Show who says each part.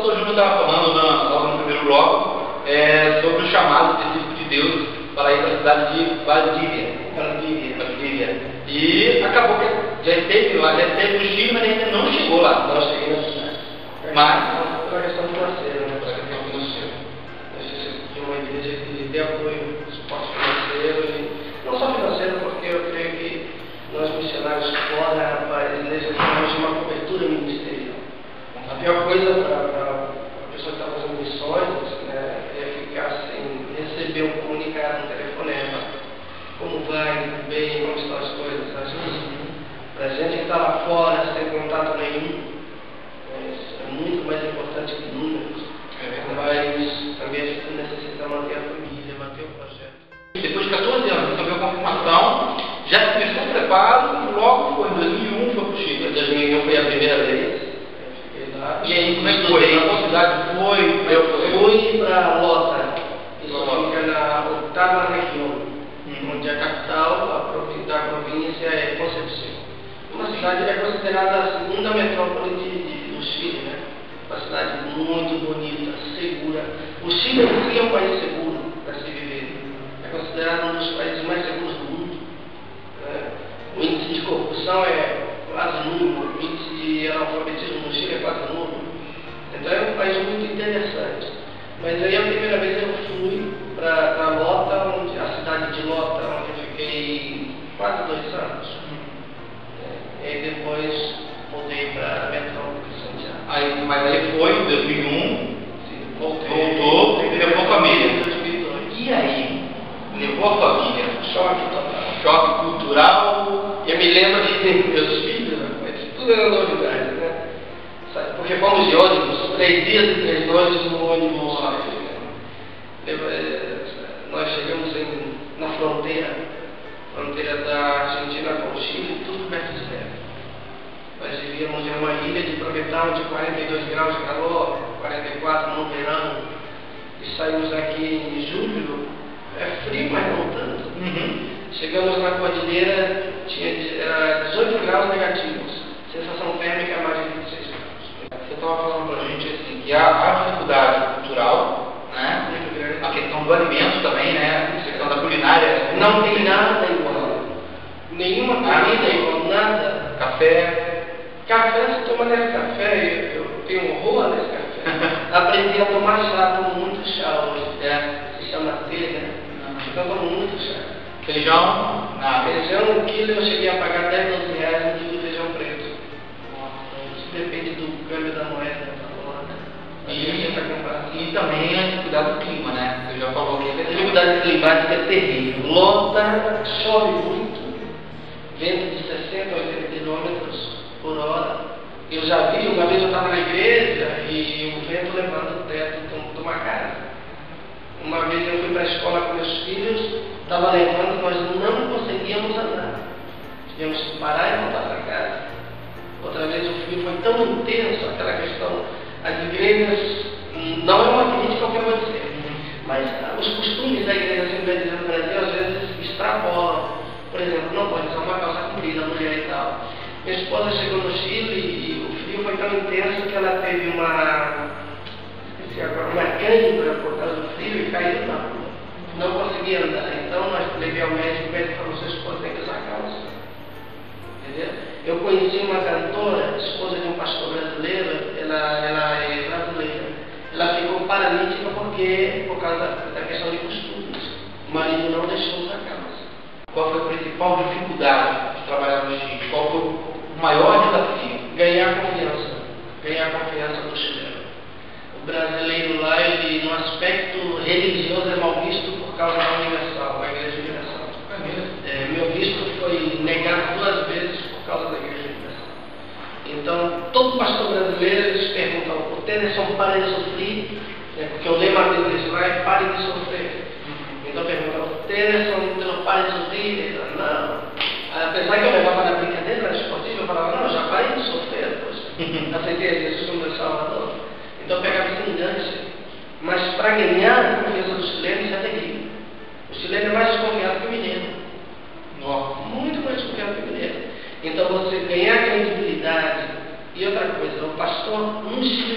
Speaker 1: pastor Júnior estava falando logo no primeiro bloco sobre o chamado específico de Deus para ir para a cidade de Valdívia. E acabou que já esteve lá, já esteve no Chile, mas ainda não chegou lá.
Speaker 2: Não cheguei na cidade.
Speaker 1: Mas
Speaker 2: por questão financeira, né?
Speaker 1: para a questão financeira.
Speaker 2: De uma igreja que dê apoio, suporte financeiro, e não só financeiro, porque eu creio que nós missionários fora, rapaz, necessitamos de uma cobertura ministerial. A pior coisa para a pessoa que está fazendo missões, né, é ficar sem receber um comunicado, um telefonema. Como vai, tudo bem, como estão as coisas? Para a gente que está lá fora, sem contato nenhum, é muito mais importante que números. Mas também a gente necessita manter a família, manter o projeto.
Speaker 1: Depois de 14 anos, recebeu a confirmação, já começou o preparo, logo foi em 2001, foi para o Chile.
Speaker 2: Em 2001 foi a primeira vez.
Speaker 1: E aí, como é que foi? Para qual cidade foi?
Speaker 2: Eu fui para Lota, isso fica na 8ª região, onde a capital da província é Concepción. Uma cidade é considerada a segunda metrópole do Chile, né? Uma cidade muito bonita, segura. O Chile em si é um país seguro para se viver. É considerado um dos países mais seguros do mundo. Né? O índice de corrupção é quase nulo, o índice de analfabetismo no Chile é quase nulo. Então é um país muito interessante. Mas aí a primeira vez eu fui para Lota, a cidade de Lota, onde eu fiquei quase 2 anos. E aí depois mudei para a metrópole de Santiago.
Speaker 1: Mas aí foi em 2001,
Speaker 2: voltou
Speaker 1: e levou a família.
Speaker 2: Em 2002.
Speaker 1: E aí? Levou a família?
Speaker 2: Choque total.
Speaker 1: Choque cultural.
Speaker 2: Eu me lembro que meus filhos, mas tudo era novidade, né? Porque fomos de ônibus, 3 dias e 3 noites no ônibus. Nós chegamos na fronteira da Argentina com o Chile, tudo coberto de neve. Nós vivíamos em uma ilha de Prometão de 42 graus de calor, 44 no verão, e saímos aqui em julho, é frio, mas não tanto. Chegamos na cordilheira, era 18 graus negativos, sensação térmica mais de 26 graus.
Speaker 1: Você estava falando para a gente assim, que há dificuldade cultural, né? A questão do alimento também, né? A questão da culinária.
Speaker 2: Não tem nada igual. Nenhuma comida igual, nada.
Speaker 1: Café,
Speaker 2: você toma nesse café, eu tenho horror nesse café. Aprendi a tomar chá, tomo muito chá hoje. Se chama telha, então tomo muito chá.
Speaker 1: feijão, nada.
Speaker 2: Feijão, 1 quilo eu cheguei a pagar 10, 12 reais um quilo de feijão preto. Isso depende do câmbio da moeda.
Speaker 1: E também a dificuldade do clima, né? Você já falou que
Speaker 2: a dificuldade climática é terrível. Lota, chove muito, vento de 60 a 80 km por hora. Eu já vi, uma vez eu estava na igreja e o vento levando o teto de uma casa. Uma vez eu fui para a escola com meus filhos, estava levando, nós não conseguíamos andar. Tivemos que parar e voltar para casa. Outra vez o frio foi tão intenso, aquela questão. As igrejas, não é uma crítica ao que eu vou dizer, mas os costumes da igreja Assembleia de Deus no Brasil às vezes extrapolam. Por exemplo, não pode usar uma calça comprida, mulher e tal. Minha esposa chegou no Chile e o frio foi tão intenso que ela teve uma cãibra por causa do frio e caiu na rua. Não conseguia andar. Então nós levei ao médico, o médico falou: sua esposa tem que usar calça. Entendeu? Eu conheci uma cantora, esposa de um pastor brasileiro, ela é brasileira. Ela ficou paralítica por causa da questão de costumes. O marido não deixou usar calça.
Speaker 1: Qual foi a principal dificuldade de trabalhar no Chile? Qual foi o maior desafio?
Speaker 2: Ganhar a confiança do chileno. O brasileiro lá, ele no aspecto religioso é mal visto por causa da Universal, a Igreja Universal. Meu visto foi negado 2 vezes por causa da Igreja Universal. Então, todo pastor brasileiro, eles perguntam: o Tennyson para de sofrer? Porque o lema deles lá é pare de sofrer. Então perguntam: o Tennyson não para de sofrer? Ele fala: não. Apesar que eu levava na brincadeira, na esportiva, eu falava: não, já parei de sofrer, poxa. Aceitei Jesus como meu Salvador. Então eu pegava esse engane. Mas para ganhar a confiança do chileno, isso é terrível. O chileno é mais desconfiado que o mineiro. Muito mais desconfiado que o mineiro. Então você ganhar credibilidade. E outra coisa, o pastor no Chile